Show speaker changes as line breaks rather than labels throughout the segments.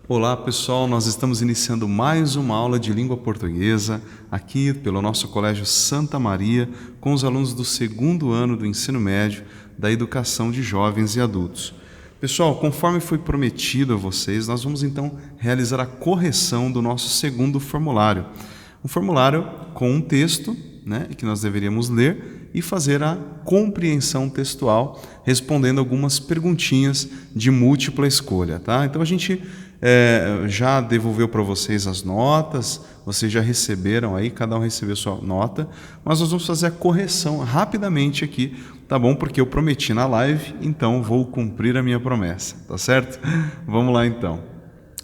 Olá pessoal, nós estamos iniciando mais uma aula de língua portuguesa aqui pelo nosso Colégio Santa Maria com os alunos do segundo ano do ensino médio da educação de jovens e adultos. Pessoal, conforme foi prometido a vocês, nós vamos então realizar a correção do nosso segundo formulário. Um formulário com um texto, que nós deveríamos ler e fazer a compreensão textual, respondendo algumas perguntinhas de múltipla escolha, tá? Então a gente já devolveu para vocês as notas, vocês já receberam aí, cada um recebeu sua nota, mas nós vamos fazer a correção rapidamente aqui, tá bom? Porque eu prometi na live, então vou cumprir a minha promessa, tá certo? Vamos lá então.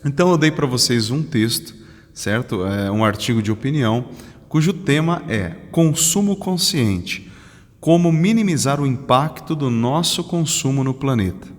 Então eu dei para vocês um texto, certo? Um artigo de opinião, cujo tema é Consumo Consciente, como minimizar o impacto do nosso consumo no planeta.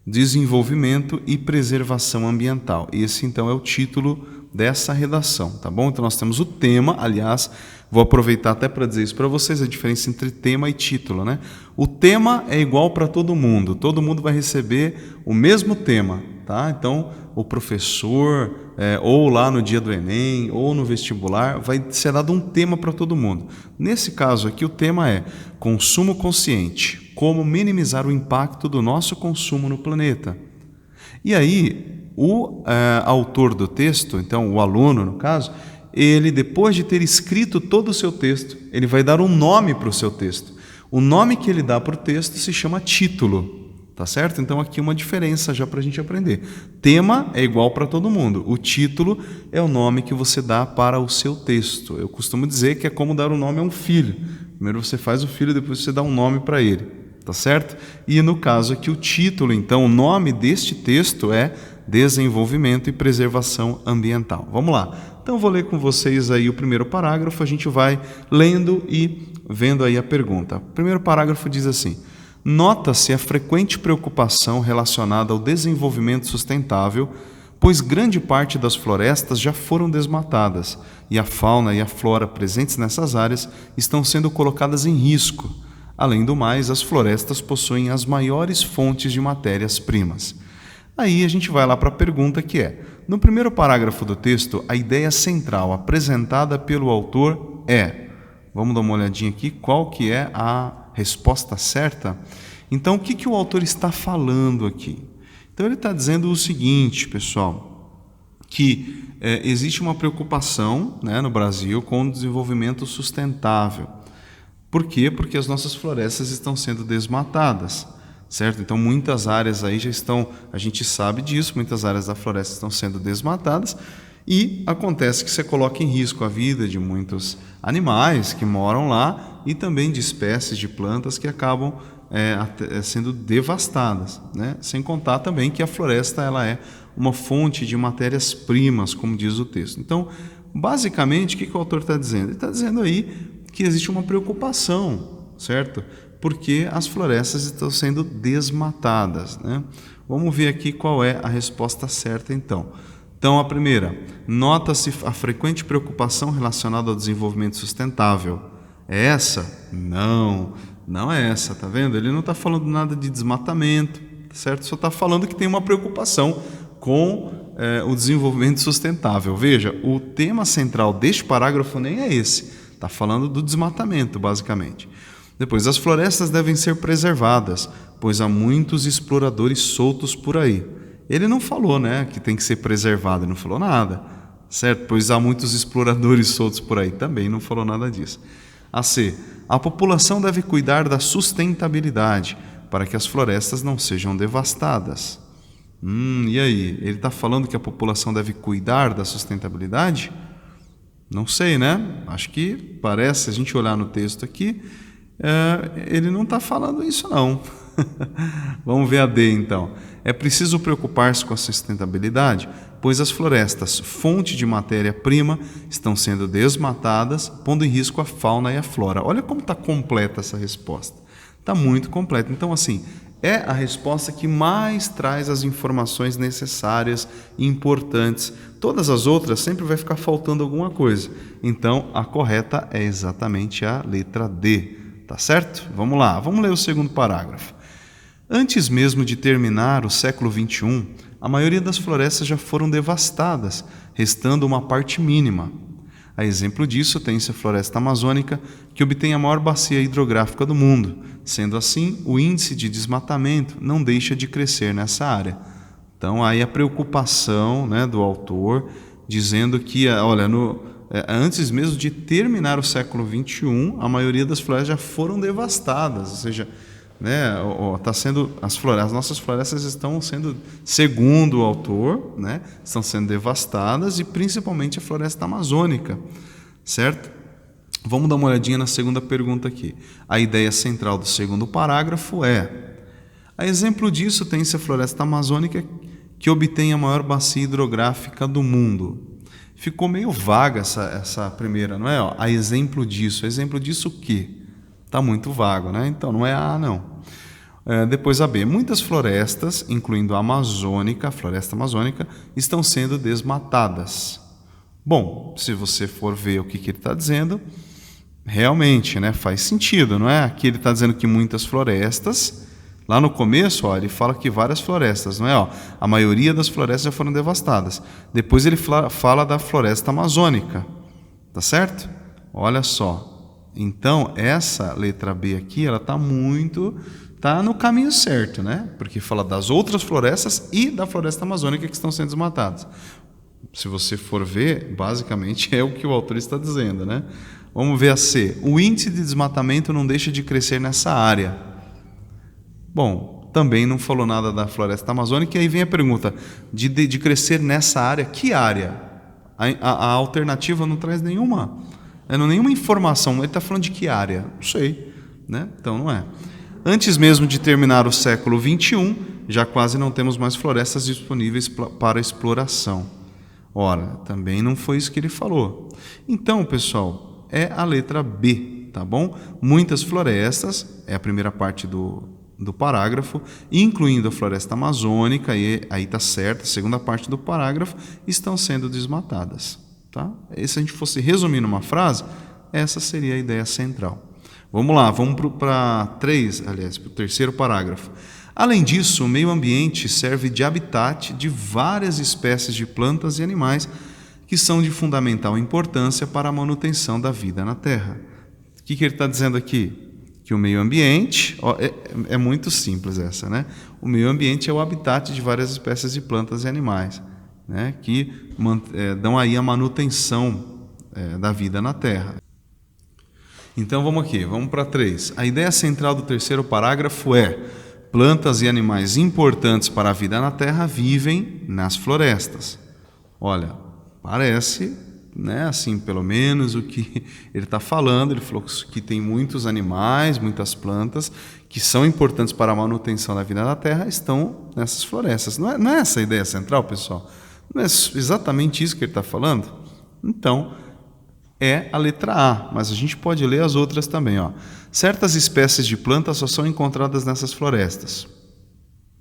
Desenvolvimento e preservação ambiental. Esse então é o título dessa redação, tá bom? Então nós temos o tema, aliás, vou aproveitar até para dizer isso para vocês, a diferença entre tema e título, né? O tema é igual para todo mundo vai receber o mesmo tema, tá? Então o professor, ou lá no dia do Enem, ou no vestibular, vai ser dado um tema para todo mundo. Nesse caso aqui o tema é consumo consciente, como minimizar o impacto do nosso consumo no planeta. E aí, o autor do texto, então o aluno no caso, ele depois de ter escrito todo o seu texto, ele vai dar um nome para o seu texto. O nome que ele dá para o texto se chama título, tá certo? Então aqui uma diferença já para a gente aprender. Tema é igual para todo mundo, o título é o nome que você dá para o seu texto. Eu costumo dizer que é como dar um nome a um filho. Primeiro você faz o filho, depois você dá um nome para ele. Tá certo? E no caso aqui o título, então, o nome deste texto é Desenvolvimento e Preservação Ambiental. Vamos lá. Então vou ler com vocês aí o primeiro parágrafo, a gente vai lendo e vendo aí a pergunta. O primeiro parágrafo diz assim: nota-se a frequente preocupação relacionada ao desenvolvimento sustentável, pois grande parte das florestas já foram desmatadas e a fauna e a flora presentes nessas áreas estão sendo colocadas em risco. Além do mais, as florestas possuem as maiores fontes de matérias-primas. Aí a gente vai lá para a pergunta que é, no primeiro parágrafo do texto, a ideia central apresentada pelo autor é, vamos dar uma olhadinha aqui, qual que é a resposta certa? Então, o que o autor está falando aqui? Então, ele está dizendo o seguinte, pessoal, que existe uma preocupação, no Brasil com o desenvolvimento sustentável. Por quê? Porque as nossas florestas estão sendo desmatadas, certo? Então muitas áreas aí já estão, a gente sabe disso, muitas áreas da floresta estão sendo desmatadas e acontece que você coloca em risco a vida de muitos animais que moram lá e também de espécies de plantas que acabam sendo devastadas, Sem contar também que a floresta ela é uma fonte de matérias-primas, como diz o texto. Então, basicamente, o que o autor está dizendo? Ele está dizendo aí que existe uma preocupação, certo? Porque as florestas estão sendo desmatadas, Vamos ver aqui qual é a resposta certa, então. Então, a primeira, nota-se a frequente preocupação relacionada ao desenvolvimento sustentável. É essa? Não é essa, tá vendo? Ele não está falando nada de desmatamento, certo? Só está falando que tem uma preocupação com o desenvolvimento sustentável. Veja, o tema central deste parágrafo nem é esse. Está falando do desmatamento, basicamente. Depois, as florestas devem ser preservadas, pois há muitos exploradores soltos por aí. Ele não falou, que tem que ser preservado, ele não falou nada, certo? Pois há muitos exploradores soltos por aí, também não falou nada disso. A C. A população deve cuidar da sustentabilidade, para que as florestas não sejam devastadas. E aí? Ele está falando que a população deve cuidar da sustentabilidade? Não sei, Acho que parece, se a gente olhar no texto aqui, ele não está falando isso, não. Vamos ver a D, então. É preciso preocupar-se com a sustentabilidade, pois as florestas, fonte de matéria-prima, estão sendo desmatadas, pondo em risco a fauna e a flora. Olha como está completa essa resposta. Está muito completa. Então, assim, é a resposta que mais traz as informações necessárias e importantes. Todas as outras sempre vai ficar faltando alguma coisa. Então, a correta é exatamente a letra D, tá certo? Vamos lá, vamos ler o segundo parágrafo. Antes mesmo de terminar o século XXI, a maioria das florestas já foram devastadas, restando uma parte mínima. A exemplo disso, tem-se a floresta amazônica, que obtém a maior bacia hidrográfica do mundo. Sendo assim, o índice de desmatamento não deixa de crescer nessa área. Então, aí a preocupação, né, do autor, dizendo que, olha, antes mesmo de terminar o século XXI, a maioria das florestas já foram devastadas, ou seja, né, as nossas florestas estão sendo, segundo o autor, né, estão sendo devastadas, e principalmente a floresta amazônica, certo? Vamos dar uma olhadinha na segunda pergunta aqui. A ideia central do segundo parágrafo é: a exemplo disso, tem-se a floresta amazônica, que obtém a maior bacia hidrográfica do mundo. Ficou meio vaga essa primeira, não é? A exemplo disso o quê? Está muito vago, né? Então não é a não. Depois a B. Muitas florestas, incluindo a floresta amazônica, estão sendo desmatadas. Bom, se você for ver o que ele está dizendo, realmente, né, faz sentido, não é? Aqui ele está dizendo que muitas florestas, lá no começo, ele fala que várias florestas, não é? A maioria das florestas já foram devastadas. Depois ele fala da floresta amazônica, tá certo? Olha só. Então, essa letra B aqui, ela está no caminho certo, né? Porque fala das outras florestas e da floresta amazônica que estão sendo desmatadas. Se você for ver, basicamente é o que o autor está dizendo, né? Vamos ver a C. O índice de desmatamento não deixa de crescer nessa área. Bom, também não falou nada da floresta amazônica, e aí vem a pergunta, de crescer nessa área, que área? A alternativa não traz nenhuma informação. Ele está falando de que área? Não sei, né? Então não é. Antes mesmo de terminar o século XXI, já quase não temos mais florestas disponíveis para exploração. Ora, também não foi isso que ele falou. Então, pessoal, é a letra B, tá bom? Muitas florestas, é a primeira parte do parágrafo, incluindo a floresta amazônica, e aí está certo, a segunda parte do parágrafo, estão sendo desmatadas. Tá? E se a gente fosse resumir numa frase, essa seria a ideia central. Vamos lá, vamos para o terceiro parágrafo. Além disso, o meio ambiente serve de habitat de várias espécies de plantas e animais que são de fundamental importância para a manutenção da vida na Terra. O que ele está dizendo aqui? Que o meio ambiente, é muito simples essa, né? O meio ambiente é o habitat de várias espécies de plantas e animais, né, que dão aí a manutenção da vida na Terra. Então vamos para 3. A ideia central do terceiro parágrafo é: plantas e animais importantes para a vida na Terra vivem nas florestas. Olha, parece, né, assim, pelo menos o que ele está falando. Ele falou que tem muitos animais, muitas plantas que são importantes para a manutenção da vida na Terra, estão nessas florestas. Não é essa a ideia central, pessoal? Não é exatamente isso que ele está falando? Então, é a letra A, mas a gente pode ler as outras também. Certas espécies de plantas só são encontradas nessas florestas.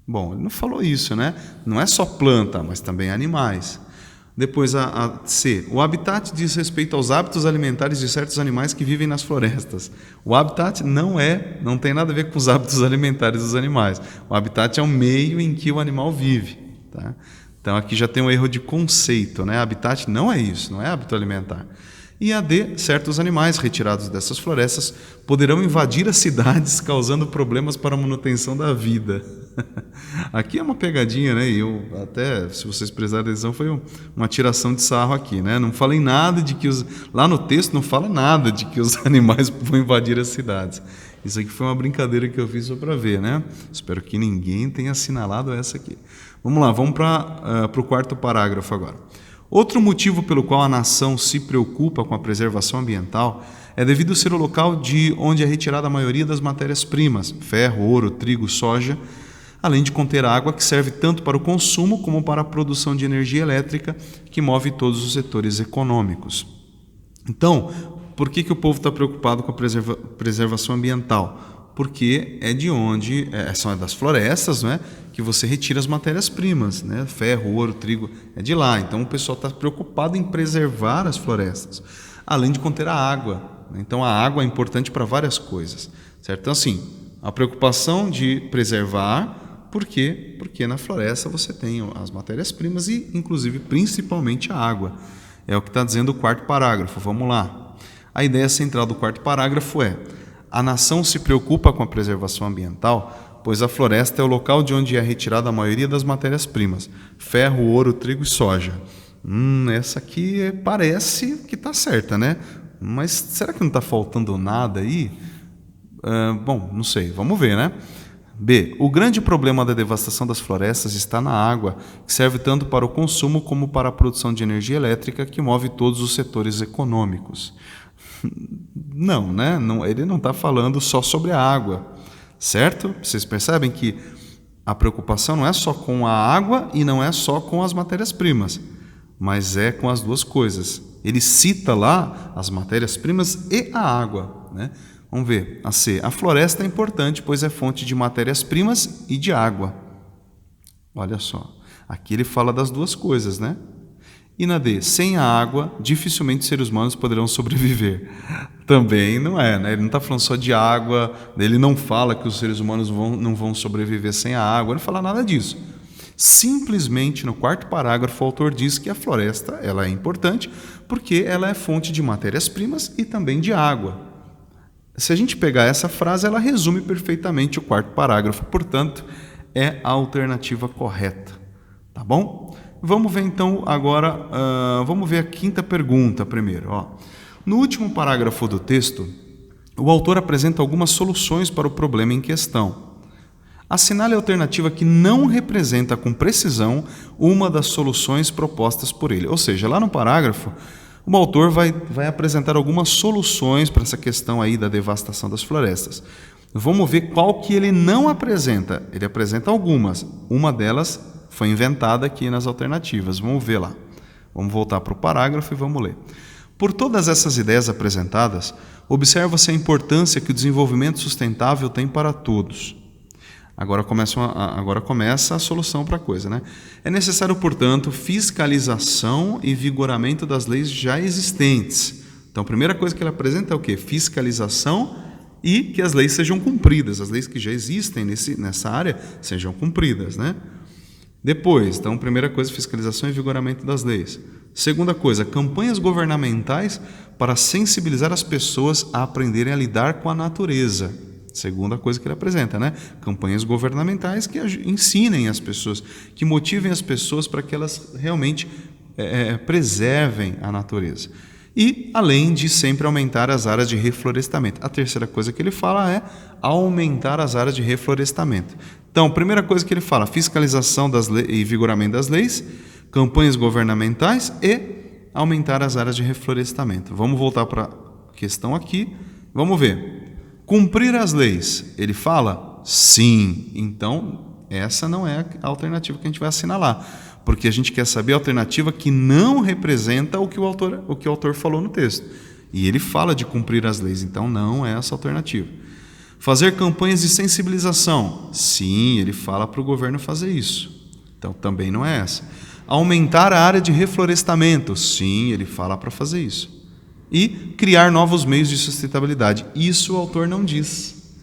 Bom, ele não falou isso, né? Não é só planta, mas também animais. Depois a C. O habitat diz respeito aos hábitos alimentares de certos animais que vivem nas florestas. O habitat não tem nada a ver com os hábitos alimentares dos animais. O habitat é o meio em que o animal vive, tá? Então aqui já tem um erro de conceito, né? Habitat não é isso, não é hábito alimentar. E a D, certos animais retirados dessas florestas poderão invadir as cidades, causando problemas para a manutenção da vida. Aqui é uma pegadinha, né? E eu até, se vocês prestarem atenção, foi uma tiração de sarro aqui, né? Não falei nada de que lá no texto não fala nada de que os animais vão invadir as cidades. Isso aqui foi uma brincadeira que eu fiz só para ver, né? Espero que ninguém tenha assinalado essa aqui. Vamos lá, vamos para o quarto parágrafo agora. Outro motivo pelo qual a nação se preocupa com a preservação ambiental é devido ser o local de onde é retirada a maioria das matérias-primas, ferro, ouro, trigo, soja, além de conter água que serve tanto para o consumo como para a produção de energia elétrica que move todos os setores econômicos. Então, por que o povo está preocupado com a preservação ambiental? Porque é de onde, são das florestas, não é? Que você retira as matérias-primas, né? Ferro, ouro, trigo, é de lá. Então o pessoal está preocupado em preservar as florestas, além de conter a água. Então a água é importante para várias coisas, certo? Então assim, a preocupação de preservar Por quê? Porque na floresta você tem as matérias-primas e, inclusive, principalmente a água. É o que está dizendo o quarto parágrafo. Vamos lá. A ideia central do quarto parágrafo é: a nação se preocupa com a preservação ambiental, pois a floresta é o local de onde é retirada a maioria das matérias-primas: ferro, ouro, trigo e soja. Essa aqui parece que está certa, né? Mas será que não está faltando nada aí? Bom, não sei. Vamos ver, né? B. O grande problema da devastação das florestas está na água, que serve tanto para o consumo como para a produção de energia elétrica, que move todos os setores econômicos. Não, né? Não, ele não está falando só sobre a água, certo? Vocês percebem que a preocupação não é só com a água e não é só com as matérias-primas, mas é com as duas coisas. Ele cita lá as matérias-primas e a água, né? Vamos ver. A C. A floresta é importante, pois é fonte de matérias-primas e de água. Olha só. Aqui ele fala das duas coisas, né? E na D. Sem a água, dificilmente seres humanos poderão sobreviver. Também não é, né? Ele não está falando só de água, ele não fala que os seres humanos não vão sobreviver sem a água, ele não fala nada disso. Simplesmente, no quarto parágrafo, o autor diz que a floresta ela é importante porque ela é fonte de matérias-primas e também de água. Se a gente pegar essa frase, ela resume perfeitamente o quarto parágrafo, portanto, é a alternativa correta. Tá bom? Vamos ver então agora, vamos ver a quinta pergunta primeiro. Ó. No último parágrafo do texto, o autor apresenta algumas soluções para o problema em questão. Assinale a alternativa que não representa com precisão uma das soluções propostas por ele. Ou seja, lá no parágrafo, o autor vai apresentar algumas soluções para essa questão aí da devastação das florestas. Vamos ver qual que ele não apresenta. Ele apresenta algumas. Uma delas foi inventada aqui nas alternativas. Vamos ver lá. Vamos voltar para o parágrafo e vamos ler. Por todas essas ideias apresentadas, observa-se a importância que o desenvolvimento sustentável tem para todos. Agora começa a solução para a coisa, né? É necessário, portanto, fiscalização e vigoramento das leis já existentes. Então, a primeira coisa que ele apresenta é o quê? Fiscalização e que as leis sejam cumpridas. As leis que já existem nessa área sejam cumpridas, né? Depois, então, primeira coisa, fiscalização e vigoramento das leis. Segunda coisa, campanhas governamentais para sensibilizar as pessoas a aprenderem a lidar com a natureza. Segunda coisa que ele apresenta, né? Campanhas governamentais que ensinem as pessoas, que motivem as pessoas para que elas realmente preservem a natureza. E, além de sempre aumentar as áreas de reflorestamento. A terceira coisa que ele fala é aumentar as áreas de reflorestamento. Então, primeira coisa que ele fala, fiscalização e vigoramento das leis, campanhas governamentais e aumentar as áreas de reflorestamento. Vamos voltar para a questão aqui. Vamos ver. Cumprir as leis, ele fala? Sim. Então, essa não é a alternativa que a gente vai assinalar, porque a gente quer saber a alternativa que não representa o que o autor falou no texto. E ele fala de cumprir as leis, então não é essa a alternativa. Fazer campanhas de sensibilização? Sim, ele fala para o governo fazer isso. Então, também não é essa. Aumentar a área de reflorestamento? Sim, ele fala para fazer isso. E criar novos meios de sustentabilidade. Isso o autor não diz,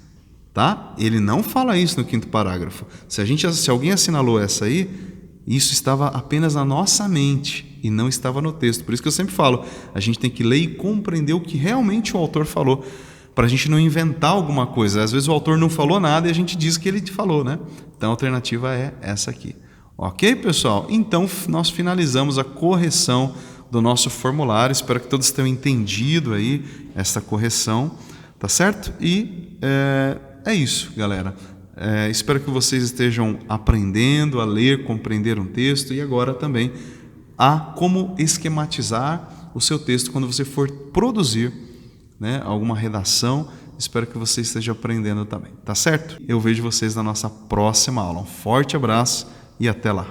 tá? Ele não fala isso no quinto parágrafo. Se alguém assinalou essa aí, isso estava apenas na nossa mente e não estava no texto. Por isso que eu sempre falo, a gente tem que ler e compreender o que realmente o autor falou, para a gente não inventar alguma coisa. Às vezes o autor não falou nada e a gente diz que ele falou, né? Então a alternativa é essa aqui. Ok, pessoal? Então nós finalizamos a correção do nosso formulário. Espero que todos tenham entendido aí essa correção, tá certo? E é isso, galera. Espero que vocês estejam aprendendo a ler, compreender um texto e agora também a como esquematizar o seu texto quando você for produzir, né, alguma redação. Espero que você esteja aprendendo também, tá certo? Eu vejo vocês na nossa próxima aula. Um forte abraço e até lá.